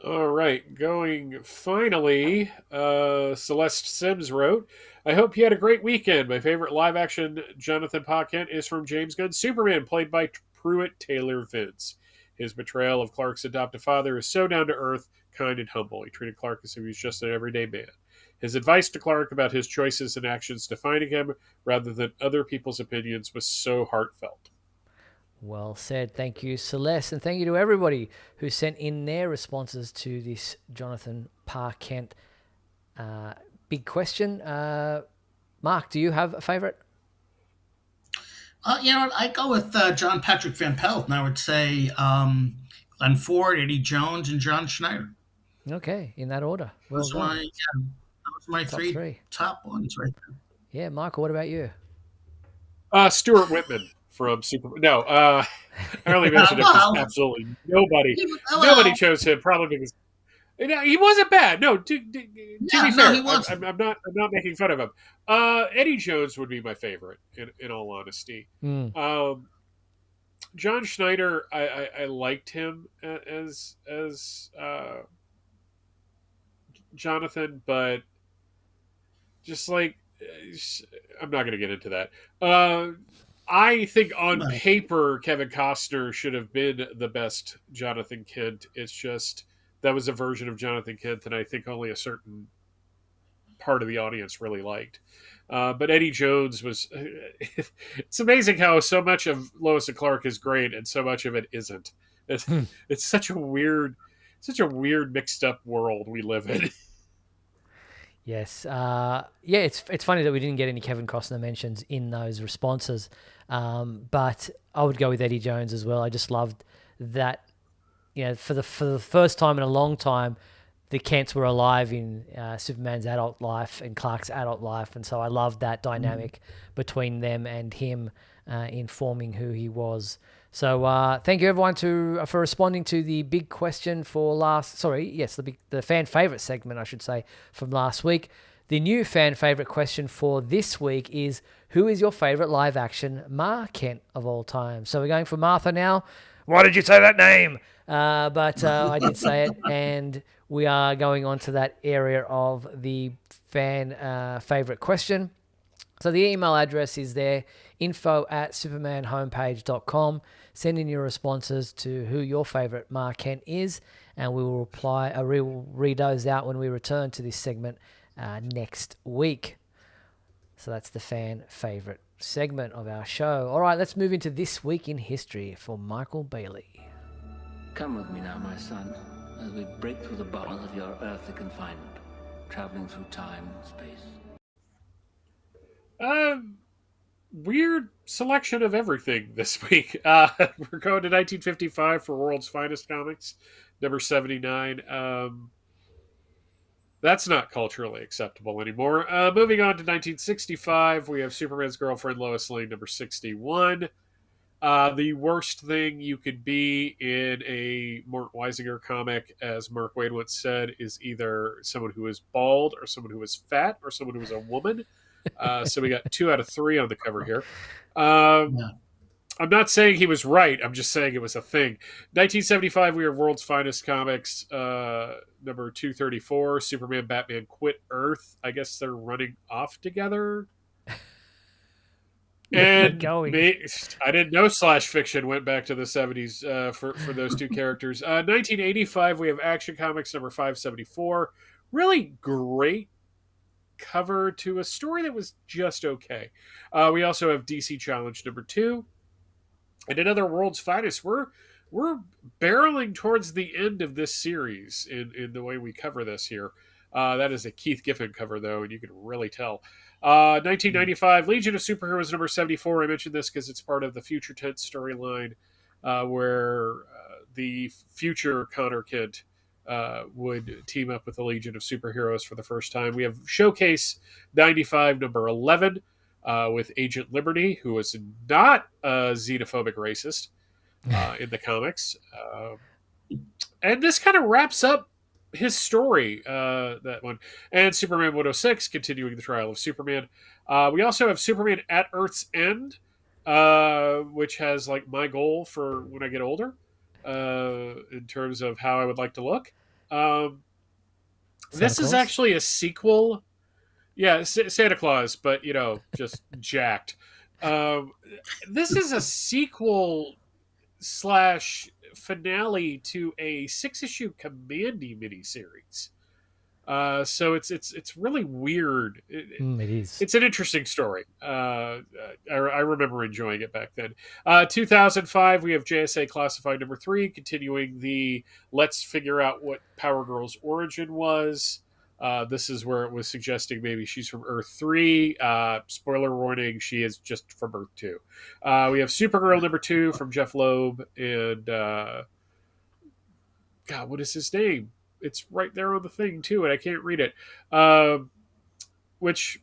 All right, going finally, Celeste Sims wrote, I hope you had a great weekend. My favorite live-action Jonathan podcast is from James Gunn's Superman, played by Pruitt Taylor Vince. His portrayal of Clark's adoptive father is so down-to-earth, kind, and humble. He treated Clark as if he was just an everyday man. His advice to Clark about his choices and actions defining him, rather than other people's opinions, was so heartfelt. Well said. Thank you, Celeste. And thank you to everybody who sent in their responses to this Jonathan Park Kent big question. Mark, do you have a favourite? You know what? I go with John Patrick Van Pelt, and I would say Glenn Ford, Eddie Jones, and John Schneider. Okay, in that order. Well those are my three top ones right there. Yeah, Michael, what about you? Stuart Whitman from Superman. No, I only mentioned it because absolutely nobody chose him, probably because he wasn't bad. No, to be fair, I'm not making fun of him. Eddie Jones would be my favorite, in all honesty. John Schneider, I liked him as Jonathan, but just like I'm not going to get into that. I think on paper, Kevin Costner should have been the best Jonathan Kent. It's just that was a version of Jonathan Kent that I think only a certain part of the audience really liked. But Eddie Jones was... It's amazing how so much of Lois and Clark is great and so much of it isn't. It's such a weird mixed up world we live in. Yes. It's funny that we didn't get any Kevin Costner mentions in those responses. But I would go with Eddie Jones as well. I just loved that, for the first time in a long time, the Kents were alive in Superman's adult life and Clark's adult life. And so I loved that dynamic between them and him. informing who he was. So thank you everyone for responding to the big question for the fan favorite segment, I should say, from last week. The new fan favorite question for this week is, who is your favorite live action Ma Kent of all time? So we're going for Martha now. Why did you say that name? But I did say it, and we are going on to that area of the fan favorite question. So the email address is there, info@supermanhomepage.com. Send in your responses to who your favorite Ma Kent is, and we will read those out when we return to this segment next week. So that's the fan favorite segment of our show. All right, let's move into This Week in History for Michael Bailey. Come with me now, my son, as we break through the bars of your earthly confinement, traveling through time and space. Weird selection of everything this week. We're going to 1955 for World's Finest Comics, number 79. That's not culturally acceptable anymore. Moving on to 1965, we have Superman's Girlfriend Lois Lane, number 61. The worst thing you could be in a Mort Weisinger comic, as Mark Waid once said, is either someone who is bald or someone who is fat or someone who is a woman. So we got 2 out of 3 on the cover here. I'm not saying he was right. I'm just saying it was a thing. 1975, we have World's Finest Comics, number 234, Superman, Batman Quit Earth. I guess they're running off together. And I didn't know Slash Fiction went back to the 70s for those 2 characters. 1985, we have Action Comics number 574. Really great cover to a story that was just okay. We also have DC Challenge number 2. And another World's Finest. We're barreling towards the end of this series in the way we cover this here. That is a Keith Giffen cover, though, and you can really tell. 1995, Legion of Superheroes number 74. I mentioned this because it's part of the Future Tense storyline where the future Connor Kent would team up with the Legion of Superheroes for the first time. We have Showcase 95, number 11, with Agent Liberty, who was not a xenophobic racist in the comics. And this kind of wraps up his story, that one. And Superman 106, continuing the trial of Superman. We also have Superman at Earth's End, which has like my goal for when I get older, in terms of how I would like to look. This is actually a sequel. Yeah, Santa Claus, but just jacked. This is a sequel / finale to a 6-issue Commandy miniseries. So it's really weird. It is. It's an interesting story. I remember enjoying it back then. 2005, we have JSA Classified number 3, continuing the let's figure out what Power Girl's origin was. This is where it was suggesting maybe she's from Earth 3. Spoiler warning, she is just from Earth 2. We have Supergirl number 2 from Jeff Loeb and God, what is his name? It's right there on the thing too, and I can't read it. Which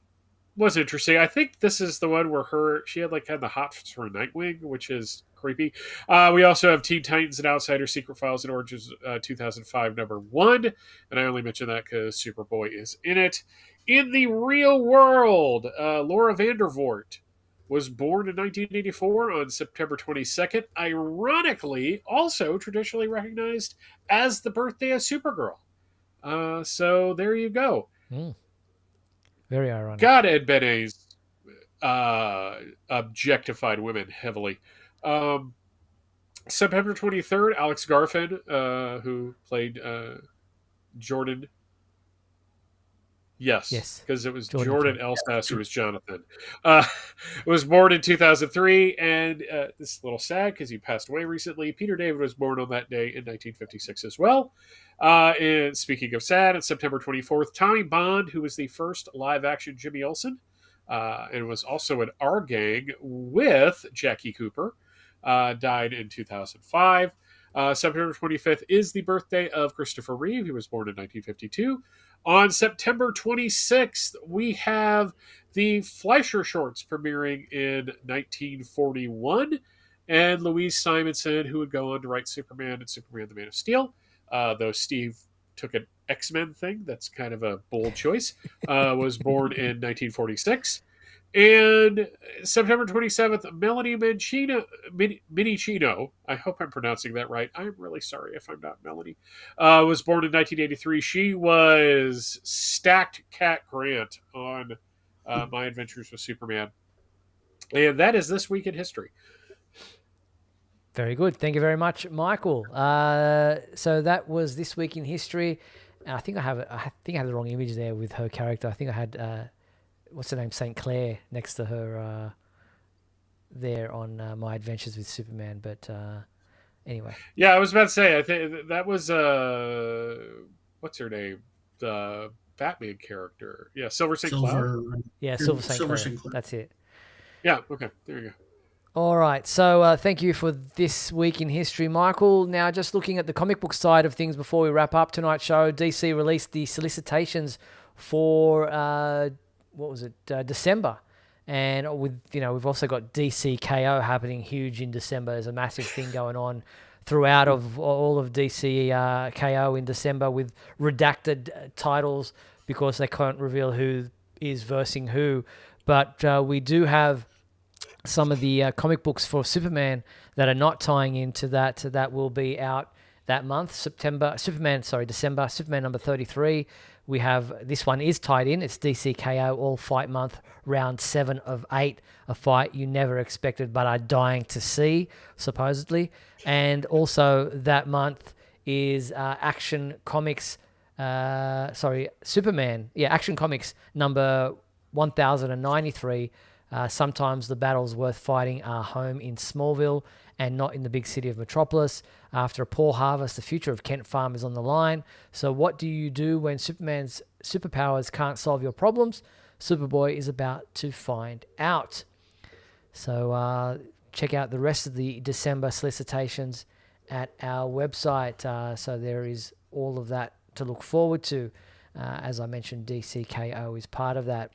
was interesting. I think this is the one where she had like kind of the hots for Nightwing, which is creepy. We also have Teen Titans and Outsider Secret Files and Origins 2005 number 1, and I only mention that because Superboy is in it. In the real world, Laura Vandervoort was born in 1984 on September 22nd, ironically also traditionally recognized as the birthday of Supergirl. So there you go. Very ironic. God, Ed Benet's objectified women heavily. September 23rd, Alex Garfin, who played Jordan. Yes, because it was Jordan Elsass who was Jonathan. Was born in 2003, and this is a little sad because he passed away recently. Peter David was born on that day in 1956 as well. And speaking of sad, on September 24th, Tommy Bond, who was the first live-action Jimmy Olsen, and was also in Our Gang with Jackie Cooper, died in 2005. September 25th is the birthday of Christopher Reeve. He was born in 1952. On September 26th, we have the Fleischer shorts premiering in 1941, and Louise Simonson, who would go on to write Superman and Superman the Man of Steel. Though Steve took an X-Men thing, that's kind of a bold choice, was born in 1946. And September 27th, Melanie Minicino, I hope I'm pronouncing that right. I'm really sorry if I'm not Melanie, was born in 1983. She was Stacked Cat Grant on My Adventures with Superman. And that is This Week in History. Very good. Thank you very much, Michael. So that was This Week in History. I think I have the wrong image there with her character. I think I had what's her name, St. Clair, next to her there on My Adventures with Superman. But anyway. Yeah, I was about to say, I think that was what's her name, the Batman character. Yeah, Silver St. Cloud. Yeah, Silver St. Clair. That's it. Yeah. Okay. There you go. All right, so thank you for This Week in History, Michael. Now, just looking at the comic book side of things before we wrap up tonight's show, DC released the solicitations for, December. And we've also got DC KO happening huge in December. There's a massive thing going on throughout of all of DC KO in December with redacted titles because they can't reveal who is versing who. But we do have some of the comic books for Superman that are not tying into that will be out that month. December, Superman number 33. We have, this one is tied in. It's DC KO All Fight Month, round 7 of 8. A fight you never expected but are dying to see, supposedly. And also that month is Action Comics, Superman. Yeah, Action Comics number 1093. Sometimes the battles worth fighting are home in Smallville and not in the big city of Metropolis. After a poor harvest, the future of Kent Farm is on the line. So what do you do when Superman's superpowers can't solve your problems? Superboy is about to find out. So check out the rest of the December solicitations at our website. So there is all of that to look forward to. As I mentioned, DCKO is part of that.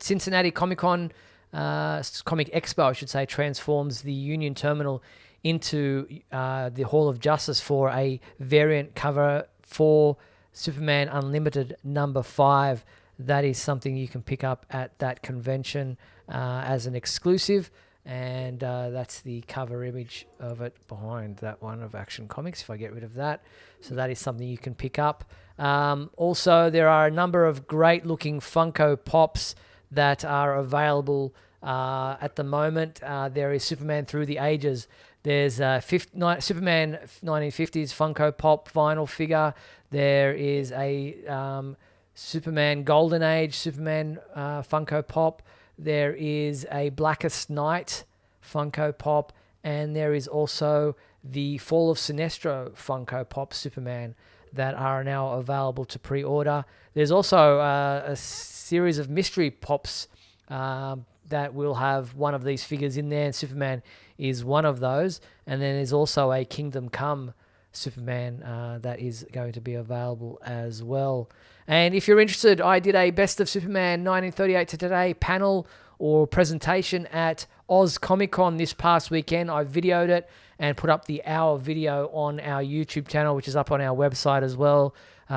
Cincinnati Comic-Con, Comic Expo, I should say, transforms the Union Terminal into the Hall of Justice for a variant cover for Superman Unlimited number 5. That is something you can pick up at that convention as an exclusive, and that's the cover image of it behind that one of Action Comics, if I get rid of that. So that is something you can pick up. Also, there are a number of great-looking Funko Pops that are available at the moment. There is Superman Through the Ages. There's Superman 1950s Funko Pop vinyl figure. There is a Superman Golden Age Superman Funko Pop. There is a Blackest Night Funko Pop. And there is also the Fall of Sinestro Funko Pop Superman that are now available to pre-order. There's also a series of mystery pops that will have one of these figures in there, and Superman is one of those. And then there's also a Kingdom Come Superman that is going to be available as well. And if you're interested, I did a Best of Superman 1938 to Today panel or presentation at Oz Comic Con this past weekend. I videoed it and put up the hour video on our YouTube channel, which is up on our website as well.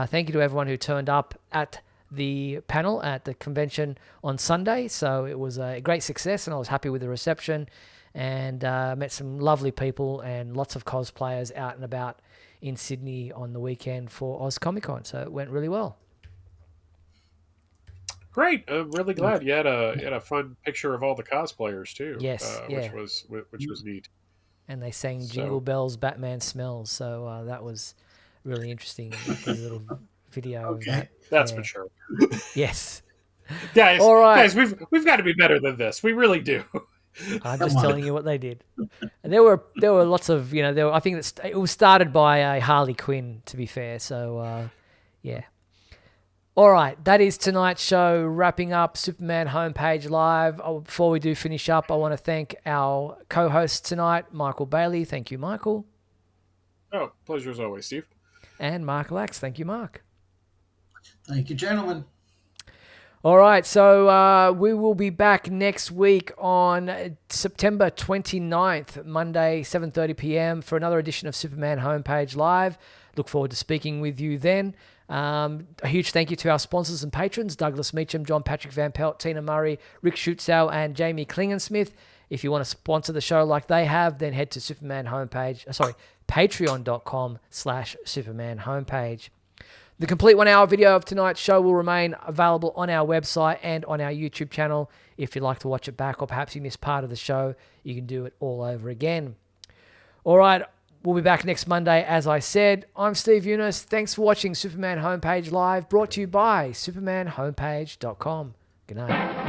Thank you to everyone who turned up at the panel at the convention on Sunday. So it was a great success, and I was happy with the reception, and met some lovely people and lots of cosplayers out and about in Sydney on the weekend for Oz Comic Con. So it went really well. Great! I'm really glad you had a fun picture of all the cosplayers too. Yes, yeah. which was neat. And they sang Jingle Bells, Batman Smells. So that was really interesting. There's a little video of that. That's mature. Yes. Guys, all right. Guys, we've got to be better than this. We really do. I'm just telling you what they did. And there were lots of, I think it was started by a Harley Quinn, to be fair. So, yeah. All right, that is tonight's show, wrapping up Superman Homepage Live. Before we do finish up, I want to thank our co-host tonight, Michael Bailey. Thank you, Michael. Oh, pleasure as always, Steve. And Mark Lax. Thank you, Mark. Thank you, gentlemen. All right, so we will be back next week on September 29th, Monday, 7:30 p.m. for another edition of Superman Homepage Live. Look forward to speaking with you then. A huge thank you to our sponsors and patrons, Douglas Meacham, John Patrick Van Pelt, Tina Murray, Rick Schutzow, and Jamie Klingensmith. If you want to sponsor the show like they have, then head to patreon.com/Superman Homepage. The complete 1 hour video of tonight's show will remain available on our website and on our YouTube channel. If you'd like to watch it back, or perhaps you missed part of the show, you can do it all over again. All right, we'll be back next Monday, as I said. I'm Steve Eunice. Thanks for watching Superman Homepage Live, brought to you by supermanhomepage.com. Good night.